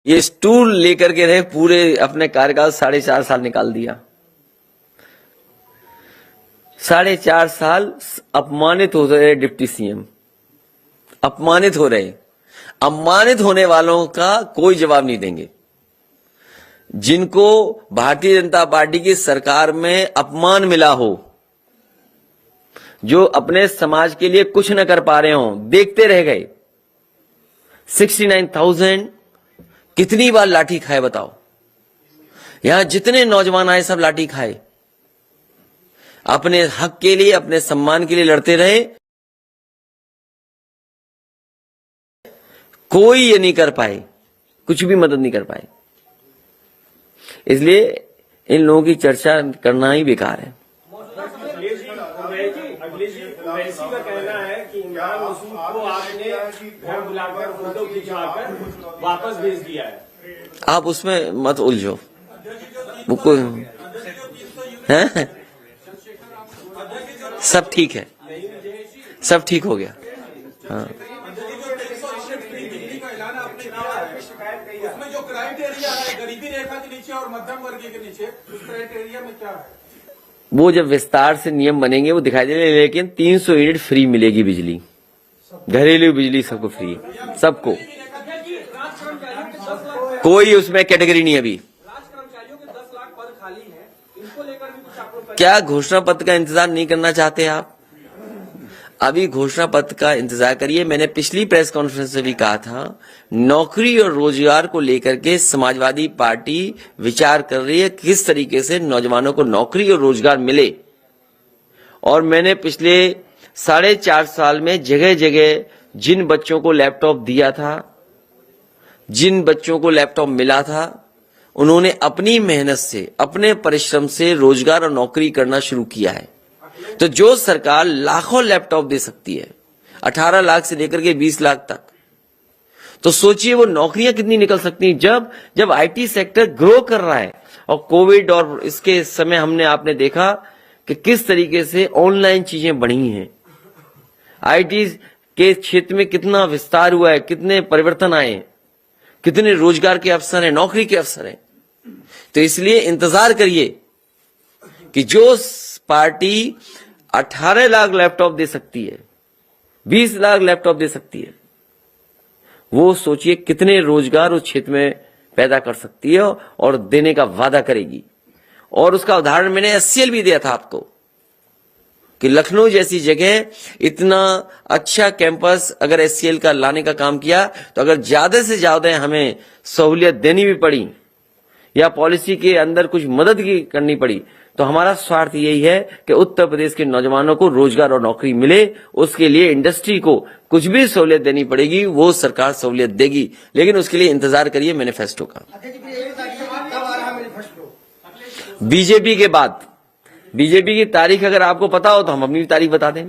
ये स्टूल लेकर के रहे पूरे अपने कार्यकाल 4.5 साल निकाल दिया। 4.5 साल अपमानित हो रहे डिप्टी सीएम, अपमानित हो रहे। अपमानित होने वालों का कोई जवाब नहीं देंगे। जिनको भारतीय जनता पार्टी की सरकार में अपमान मिला हो, जो अपने समाज के लिए कुछ न कर पा रहे हो, देखते रह गए। 69,000 कितनी बार लाठी खाए बताओ। यहां जितने नौजवान आए सब लाठी खाए, अपने हक के लिए, अपने सम्मान के लिए लड़ते रहे। कोई ये नहीं कर पाए, कुछ भी मदद नहीं कर पाए। इसलिए इन लोगों की चर्चा करना ही बेकार है। ओवैसी का कहना है कि इमरान मसूद को आपने घर बुलाकर फोटो खिंचवाकर वापस भेज दिया है। आप उसमें मत उलझो, वो कोई है, सब ठीक है, सब ठीक हो गया। हाँ, उसमें जो क्राइटेरिया है गरीबी रेखा के नीचे और मध्यम वर्गीय के नीचे, उस क्राइटेरिया में क्या है? वो जब विस्तार से नियम बनेंगे वो दिखाई देंगे। लेकिन 300 यूनिट फ्री मिलेगी बिजली, घरेलू बिजली सबको फ्री, सबको, कोई उसमें कैटेगरी नहीं। अभी क्या घोषणा पत्र का इंतजार नहीं करना चाहते आप? अभी घोषणा पत्र का इंतजार करिए। मैंने पिछली प्रेस कॉन्फ्रेंस में भी कहा था, नौकरी और रोजगार को लेकर के समाजवादी पार्टी विचार कर रही है किस तरीके से नौजवानों को नौकरी और रोजगार मिले। और मैंने पिछले 4.5 साल में जगह जगह जिन बच्चों को लैपटॉप दिया था, जिन बच्चों को लैपटॉप मिला था, उन्होंने अपनी मेहनत से, अपने परिश्रम से रोजगार और नौकरी करना शुरू किया है। तो जो सरकार लाखों लैपटॉप दे सकती है, 18 लाख से लेकर के 20 लाख तक, तो सोचिए वो नौकरियां कितनी निकल सकती हैं। जब आईटी सेक्टर ग्रो कर रहा है, और कोविड और इसके समय हमने आपने देखा कि किस तरीके से ऑनलाइन चीजें बढ़ी हैं, आईटी के क्षेत्र में कितना विस्तार हुआ है, कितने परिवर्तन आए हैं, कितने रोजगार के अवसर हैं, नौकरी के अवसर हैं। तो इसलिए इंतजार करिए कि जो पार्टी 18 लाख लैपटॉप दे सकती है, 20 लाख लैपटॉप दे सकती है, वो सोचिए कितने रोजगार उस क्षेत्र में पैदा कर सकती है और देने का वादा करेगी। और उसका उदाहरण मैंने एचसीएल भी दिया था आपको, कि लखनऊ जैसी जगह इतना अच्छा कैंपस अगर एचसीएल का लाने का काम किया, तो अगर ज्यादा से ज्यादा हमें सहूलियत देनी भी पड़ी या पॉलिसी के अंदर कुछ मदद की करनी पड़ी, तो हमारा स्वार्थ यही है कि उत्तर प्रदेश के नौजवानों को रोजगार और नौकरी मिले। उसके लिए इंडस्ट्री को कुछ भी सहूलियत देनी पड़ेगी, वो सरकार सहूलियत देगी। लेकिन उसके लिए इंतजार करिए मैनिफेस्टो का। बीजेपी के बाद, बीजेपी की तारीख अगर आपको पता हो तो हम अपनी तारीख बता दें।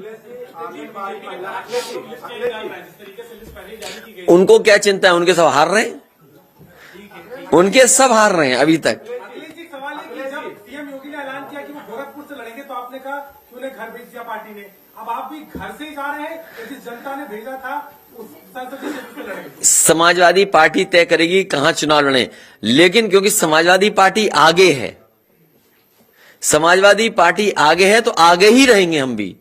उनको क्या चिंता है? उनके सब हार रहे हैं, उनके सब हार रहे हैं अभी तक। सवाल है कि जब सीएम योगी ने ऐलान किया कि वो गोरखपुर से लड़ेंगे, तो आपने कहा कि उन्हें घर भेज दिया पार्टी ने। अब आप भी घर से ही जा रहे हैं, जिस जनता ने भेजा था उस संसदीय क्षेत्र से लड़ेंगे। समाजवादी पार्टी तय करेगी कहां चुनाव लड़े, लेकिन क्योंकि समाजवादी पार्टी आगे है, समाजवादी पार्टी आगे है, तो आगे ही रहेंगे हम भी।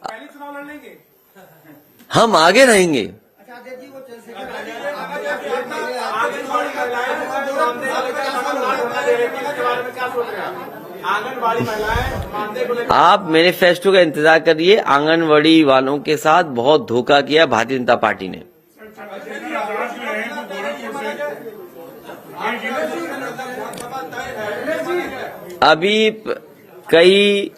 पहले चुनाव लड़ लेंगे, हम आगे रहेंगे। आंगनबाड़ी महिलाएं आप मैनिफेस्टो का इंतजार करिए। आंगनबाड़ी वालों के साथ बहुत धोखा किया भारतीय जनता पार्टी ने। अभी कई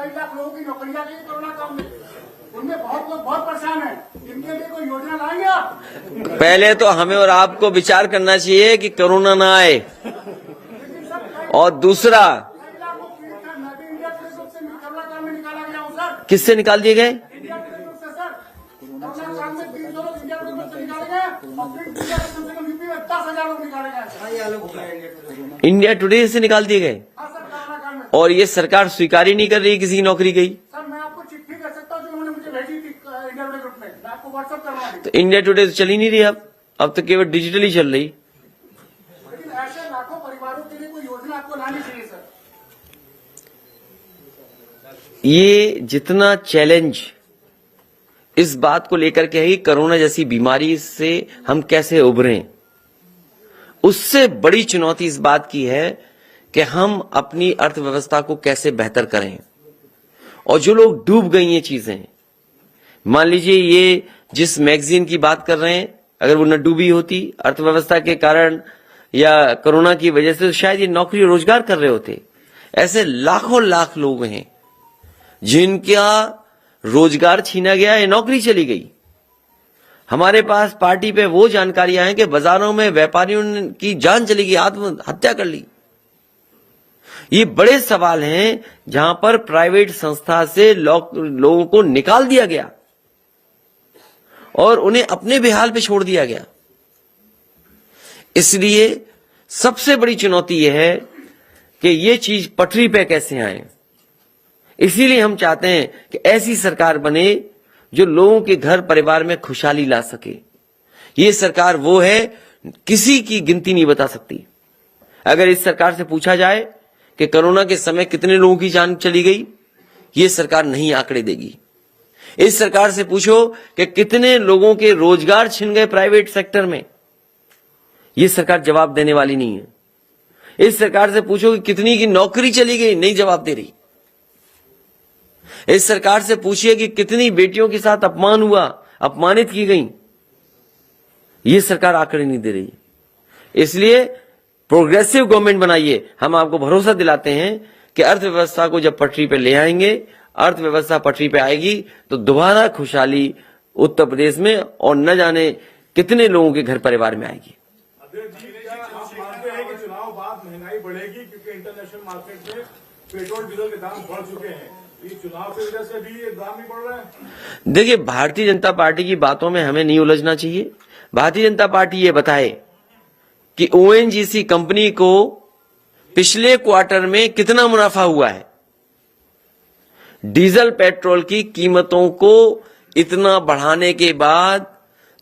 लाख लोगों की नौकरियां गई कोरोना काल में, उनमें बहुत लोग बहुत परेशान हैं। इनके लिए कोई योजना लाएंगे आप? पहले तो हमें और आपको विचार करना चाहिए कि कोरोना ना आए, और दूसरा किससे निकाल दिए गए? इंडिया टुडे से निकाल दिए गए, और ये सरकार स्वीकार ही नहीं कर रही किसी की नौकरी गई। सर मैं आपको चिट्ठी कर सकता हूँ जो उन्होंने मुझे भेजी थी इंडिया टुडे ग्रुप में, मैं आपको व्हाट्सएप कर रहा हूँ। रही। तो इंडिया टुडे तो चल ही नहीं रही अब तो केवल डिजिटली चल रही। लेकिन ऐसे लाखों परिवारों के लिए कोई योजना आपको लानी चाहिए सर। ये जितना चैलेंज इस बात को लेकर के है कि कोरोना जैसी बीमारी से हम कैसे उभरें, उससे बड़ी चुनौती इस बात की है कि हम अपनी अर्थव्यवस्था को कैसे बेहतर करें। और जो लोग डूब गई ये चीजें, मान लीजिए ये जिस मैगजीन की बात कर रहे हैं, अगर वो न डूबी होती अर्थव्यवस्था के कारण या कोरोना की वजह से, तो शायद ये नौकरी रोजगार कर रहे होते। ऐसे लाखों लाख लोग हैं जिनका रोजगार छीना गया या नौकरी चली गई। हमारे पास पार्टी पे वो जानकारियां हैं कि बाजारों में व्यापारियों की जान चली गई, आत्महत्या कर ली। ये बड़े सवाल हैं जहां पर प्राइवेट संस्था से लोगों को निकाल दिया गया और उन्हें अपने बेहाल पे छोड़ दिया गया। इसलिए सबसे बड़ी चुनौती यह है कि ये चीज पटरी पे कैसे आए। इसीलिए हम चाहते हैं कि ऐसी सरकार बने जो लोगों के घर परिवार में खुशहाली ला सके। ये सरकार वो है, किसी की गिनती नहीं बता सकती। अगर इस सरकार से पूछा जाए कि कोरोना के समय कितने लोगों की जान चली गई, ये सरकार नहीं आंकड़े देगी। इस सरकार से पूछो कि कितने लोगों के रोजगार छिन गए प्राइवेट सेक्टर में, ये सरकार जवाब देने वाली नहीं है। इस सरकार से पूछो कि कितनी की नौकरी चली गई, नहीं जवाब दे रही। इस सरकार से पूछिए कि कितनी बेटियों के साथ अपमान हुआ, अपमानित की गई, ये सरकार आंकड़े नहीं दे रही। इसलिए प्रोग्रेसिव गवर्नमेंट बनाइए। हम आपको भरोसा दिलाते हैं कि अर्थव्यवस्था को जब पटरी पे ले आएंगे, अर्थव्यवस्था पटरी पे आएगी तो दोबारा खुशहाली उत्तर प्रदेश में और न जाने कितने लोगों के घर परिवार में आएगी। अध्यक्ष जी, क्या आप मानते हैं कि चुनाव बाद महंगाई बढ़ेगी, क्योंकि इंटरनेशनल मार्केट में पेट्रोल डीजल के दाम बढ़ चुके हैं, ये चुनाव की वजह से भी ये दाम नहीं बढ़ रहा है? देखिए, भारतीय जनता पार्टी की बातों में हमें नहीं उलझना चाहिए। भारतीय जनता पार्टी ये बताए कि ओएनजीसी कंपनी को पिछले क्वार्टर में कितना मुनाफा हुआ है। डीजल पेट्रोल की कीमतों को इतना बढ़ाने के बाद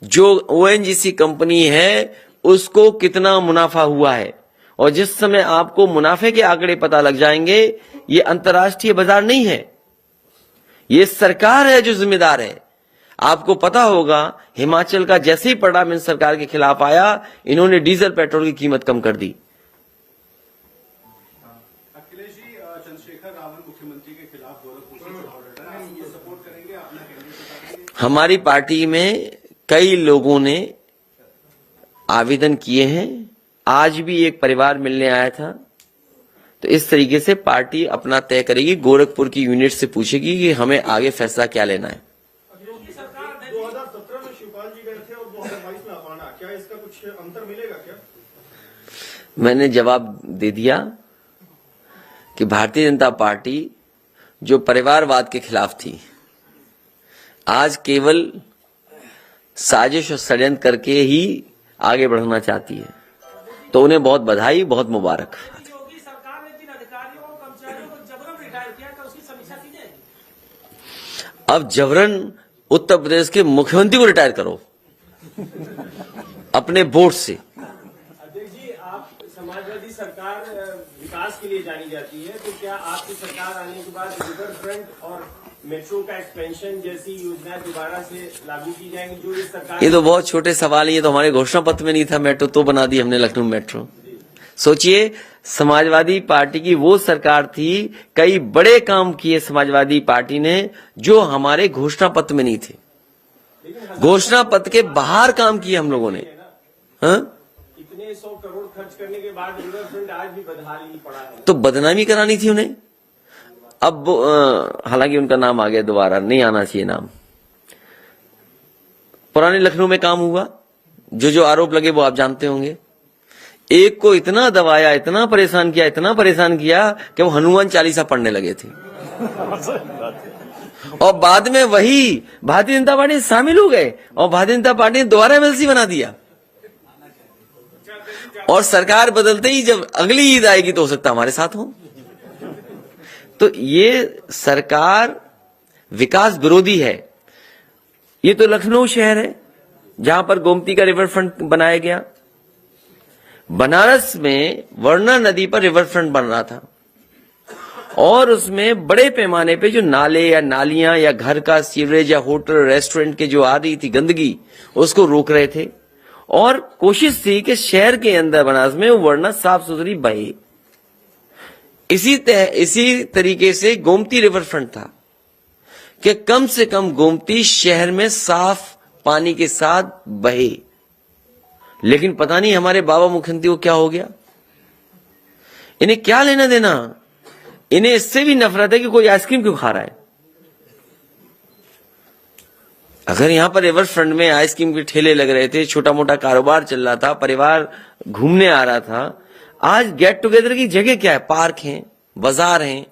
जो ओएनजीसी कंपनी है उसको कितना मुनाफा हुआ है। और जिस समय आपको मुनाफे के आंकड़े पता लग जाएंगे, ये अंतर्राष्ट्रीय बाजार नहीं है, ये सरकार है जो जिम्मेदार है। आपको पता होगा हिमाचल का जैसे ही परिणाम इन सरकार के खिलाफ आया, इन्होंने डीजल पेट्रोल की कीमत कम कर दी। अखिलेश जी, चंद्रशेखर रावल मुख्यमंत्री के खिलाफ गोरखपुर से चुनाव लड़ रहे हैं, ये सपोर्ट करेंगे अपना कैंडिडेट बताएंगे? हमारी पार्टी में कई लोगों ने आवेदन किए हैं। आज भी एक परिवार मिलने आया था। तो इस तरीके से पार्टी अपना तय करेगी, गोरखपुर की यूनिट से पूछेगी कि हमें आगे फैसला क्या लेना है। 2017 में शिवपाल जी गए थे और 2022 में अपाना, क्या इसका कुछ अंतर मिलेगा क्या? मैंने जवाब दे दिया कि भारतीय जनता पार्टी जो परिवारवाद के खिलाफ थी, आज केवल साजिश और षड्यंत्र करके ही आगे बढ़ना चाहती है। तो उन्हें बहुत बधाई, बहुत मुबारक। योगी सरकार ने जिन अधिकारियों और कर्मचारियों को जबरन रिटायर किया, क्या उसकी समीक्षा की जाएगी? अब जबरन उत्तर प्रदेश के मुख्यमंत्री को रिटायर करो अपने बोर्ड से। अध्यक्ष जी, आप समाजवादी सरकार विकास के लिए जानी जाती है, तो क्या आपकी सरकार आने के बाद रिवर फ्रंट और मेट्रो का एक्सपेंशन जैसी योजनाएं दोबारा से लागू की जाएंगी जो इस सरकार? ये तो बहुत छोटे सवाल है, ये तो हमारे घोषणा पत्र में नहीं था। मेट्रो तो बना दी हमने, लखनऊ मेट्रो। सोचिए, समाजवादी पार्टी की वो सरकार थी, कई बड़े काम किए समाजवादी पार्टी ने जो हमारे घोषणा पत्र में नहीं थे। घोषणा पत्र के बाहर काम किए हम लोगों ने। हाँ, इतने 100 करोड़ खर्च करने के बाद रिवर फ्रंट आज भी बदहाल ही पड़ा है। तो बदनामी करानी थी उन्हें। अब हालांकि उनका नाम आ गया, दोबारा नहीं आना चाहिए नाम। पुराने लखनऊ में काम हुआ, जो आरोप लगे वो आप जानते होंगे। एक को इतना दबाया, इतना परेशान किया, इतना परेशान किया कि वो हनुमान चालीसा पढ़ने लगे थे। और बाद में वही भारतीय जनता पार्टी शामिल हो गए और भारतीय जनता पार्टी ने दोबारा एमएलसी बना दिया। और सरकार बदलते ही जब अगली ईद आएगी तो हो सकता हमारे साथ हो। तो ये सरकार विकास विरोधी है। ये तो लखनऊ शहर है, जहां पर गोमती का रिवर फ्रंट बनाया गया। बनारस में वर्णा नदी पर रिवर फ्रंट बन रहा था और उसमें बड़े पैमाने पे जो नाले या नालियां या घर का सीवरेज या होटल रेस्टोरेंट के जो आ रही थी गंदगी, उसको रोक रहे थे और कोशिश थी कि शहर के अंदर बनारस में वो वर्णा साफ सुथरी बहे। इसी तरीके से गोमती रिवर फ्रंट था कि कम से कम गोमती शहर में साफ पानी के साथ बहे। लेकिन पता नहीं हमारे बाबा मुख्यमंत्री को क्या हो गया, इन्हें क्या लेना देना। इन्हें इससे भी नफरत है कि कोई आइसक्रीम क्यों खा रहा है। अगर यहां पर रिवर फ्रंट में आइसक्रीम के ठेले लग रहे थे, छोटा मोटा कारोबार चल रहा था, परिवार घूमने आ रहा था, आज गेट टुगेदर की जगह क्या है? पार्क हैं, बाजार हैं,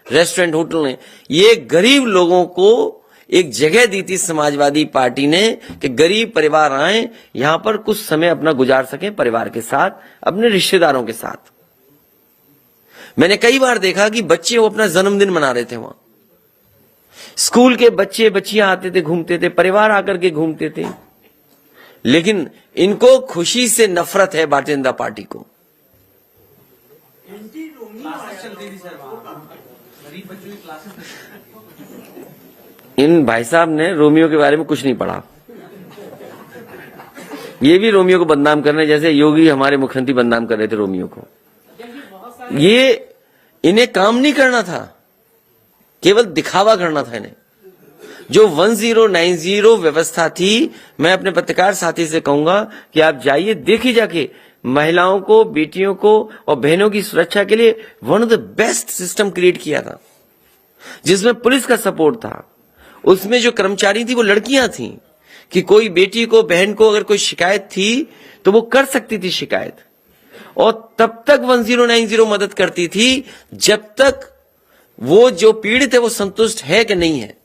रेस्टोरेंट, होटल हैं। ये गरीब लोगों को एक जगह दी थी समाजवादी पार्टी ने कि गरीब परिवार आए, यहां पर कुछ समय अपना गुजार सकें परिवार के साथ, अपने रिश्तेदारों के साथ। मैंने कई बार देखा कि बच्चे वो अपना जन्मदिन मना रहे थे वहां। स्कूल के बच्चे बच्चियां आते थे, घूमते थे, परिवार आकर के घूमते थे। लेकिन इनको खुशी से नफरत है भारतीय जनता पार्टी को। इन भाई साहब ने रोमियो के बारे में कुछ नहीं पढ़ा। ये भी रोमियो को बदनाम करने, जैसे योगी हमारे मुख्यमंत्री बदनाम कर रहे थे रोमियो को। ये इन्हें काम नहीं करना था, केवल दिखावा करना था इन्हें। जो 1090 व्यवस्था थी, मैं अपने पत्रकार साथी से कहूंगा कि आप जाइए, देखिए जाके महिलाओं को, बेटियों को और बहनों की सुरक्षा के लिए one of the best system create किया था, जिसमें पुलिस का सपोर्ट था। उसमें जो कर्मचारी थी वो लड़कियां थी कि कोई बेटी को, बहन को अगर कोई शिकायत थी तो वो कर सकती थी शिकायत, और तब तक 1090 मदद करती थी जब तक वो जो पीड़ित है वो संतुष्ट है कि नहीं है।